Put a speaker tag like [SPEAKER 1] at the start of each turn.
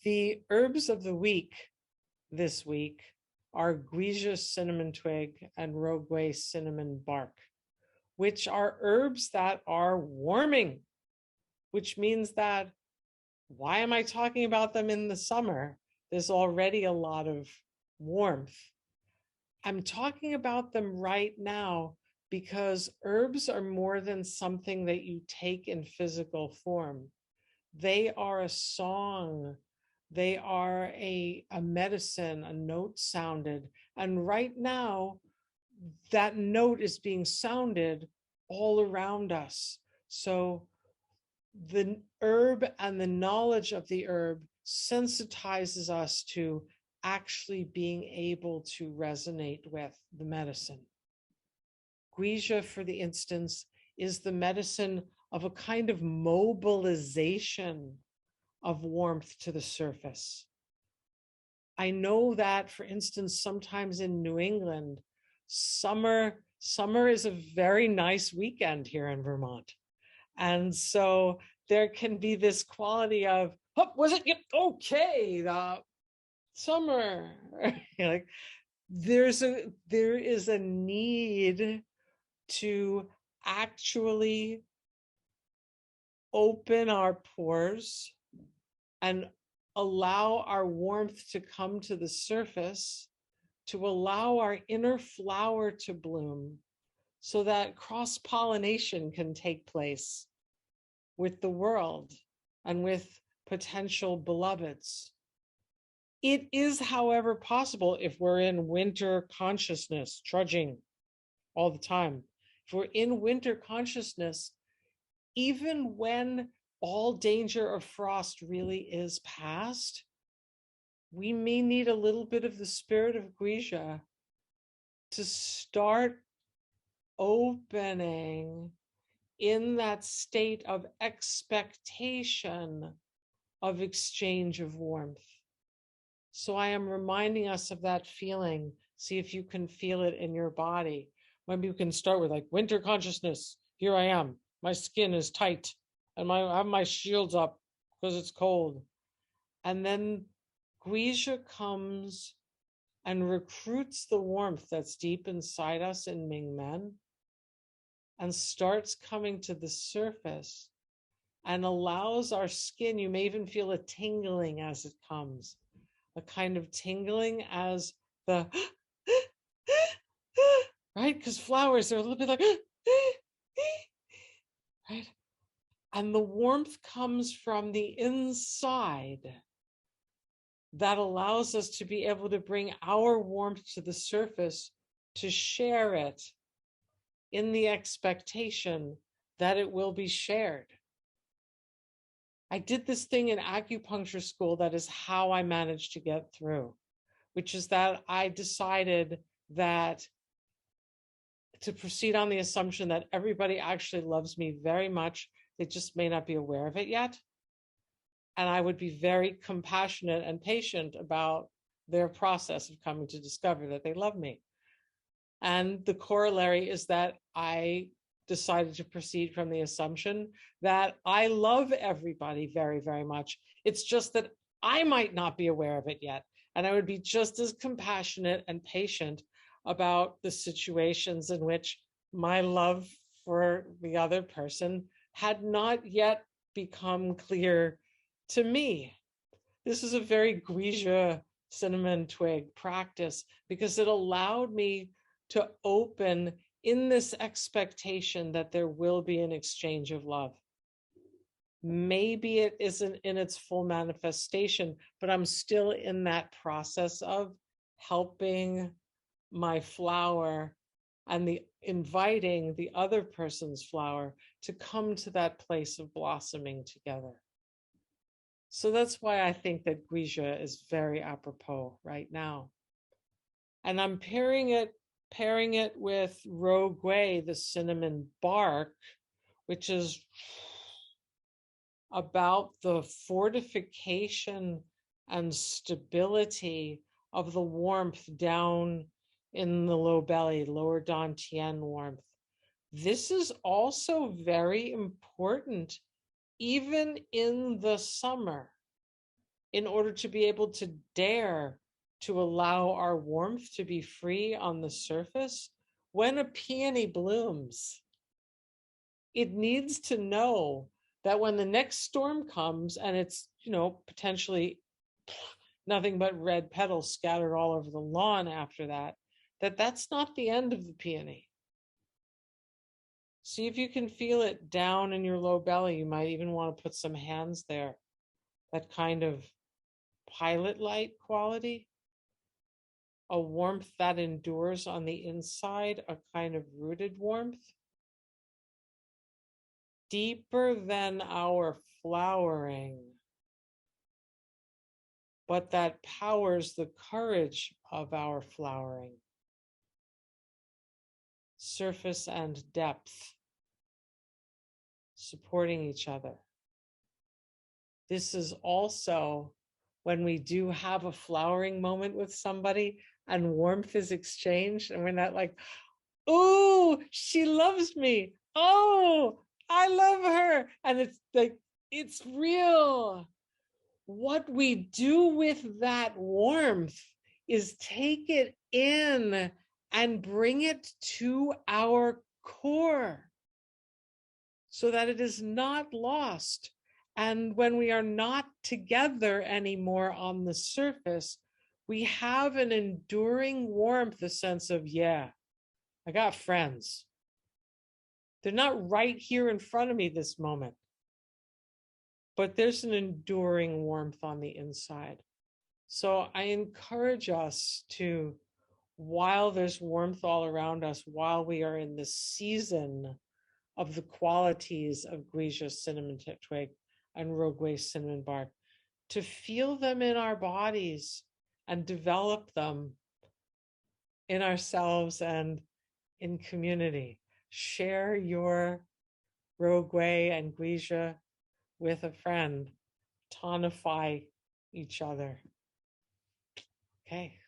[SPEAKER 1] The herbs of the week this week are Gui Zhi cinnamon twig and Rogue cinnamon bark, which are herbs that are warming, which means that why am I talking about them in the summer? There's already a lot of warmth. I'm talking about them right now because herbs are more than something that you take in physical form. They are a song. They are a medicine, a note sounded. And right now, that note is being sounded all around us. So the herb and the knowledge of the herb sensitizes us to actually being able to resonate with the medicine. Gui Zhi, for the instance, is the medicine of a kind of mobilization of warmth to the surface. I know that, for instance, sometimes in New England, summer is a very nice weekend here in Vermont. And so there can be this quality of, oh, was it okay? Summer. Like there is a need to actually open our pores and allow our warmth to come to the surface, to allow our inner flower to bloom so that cross-pollination can take place with the world and with potential beloveds. It is, however, possible if we're in winter consciousness, trudging all the time. If we're in winter consciousness, even when all danger of frost really is past, we may need a little bit of the spirit of Gui Zhi to start opening in that state of expectation of exchange of warmth. So I am reminding us of that feeling. See if you can feel it in your body. Maybe you can start with like winter consciousness. Here I am. My skin is tight and I have my shields up because it's cold. And then Gui Zhi comes and recruits the warmth that's deep inside us in Ming Men and starts coming to the surface and allows our skin, you may even feel a tingling as it comes, a kind of tingling as the, right? Because flowers are a little bit like, right? And the warmth comes from the inside that allows us to be able to bring our warmth to the surface, to share it in the expectation that it will be shared. I did this thing in acupuncture school that is how I managed to get through, which is that I decided that to proceed on the assumption that everybody actually loves me very much. They just may not be aware of it yet. And I would be very compassionate and patient about their process of coming to discover that they love me. And the corollary is that I decided to proceed from the assumption that I love everybody very, very much. It's just that I might not be aware of it yet. And I would be just as compassionate and patient about the situations in which my love for the other person had not yet become clear to me. This is a very Gui Zhi cinnamon twig practice because it allowed me to open in this expectation that there will be an exchange of love. Maybe it isn't in its full manifestation, but I'm still in that process of helping my flower and inviting the other person's flower to come to that place of blossoming together. So that's why I think that Gui Zhi is very apropos right now. And I'm pairing it with Rogue, the cinnamon bark, which is about the fortification and stability of the warmth down in the low belly, lower dantian warmth. This is also very important, even in the summer. in order to be able to dare to allow our warmth to be free on the surface. When a peony blooms, it needs to know that when the next storm comes and it's, potentially nothing but red petals scattered all over the lawn after that, that's not the end of the peony. See if you can feel it down in your low belly. You might even want to put some hands there. That kind of pilot light quality, a warmth that endures on the inside, a kind of rooted warmth, deeper than our flowering, but that powers the courage of our flowering. Surface and depth, supporting each other. This is also when we do have a flowering moment with somebody and warmth is exchanged, and we're not like, oh, she loves me. Oh, I love her. And it's like, it's real. What we do with that warmth is take it in and bring it to our core so that it is not lost. And when we are not together anymore on the surface, we have an enduring warmth, a sense of, yeah, I got friends. They're not right here in front of me this moment, but there's an enduring warmth on the inside. So I encourage us to, while there's warmth all around us, while we are in the season of the qualities of Gui Zhi cinnamon twig and Rogue cinnamon bark, to feel them in our bodies and develop them in ourselves and in community. Share your Rogue and Gui Zhi with a friend. Tonify each other. Okay.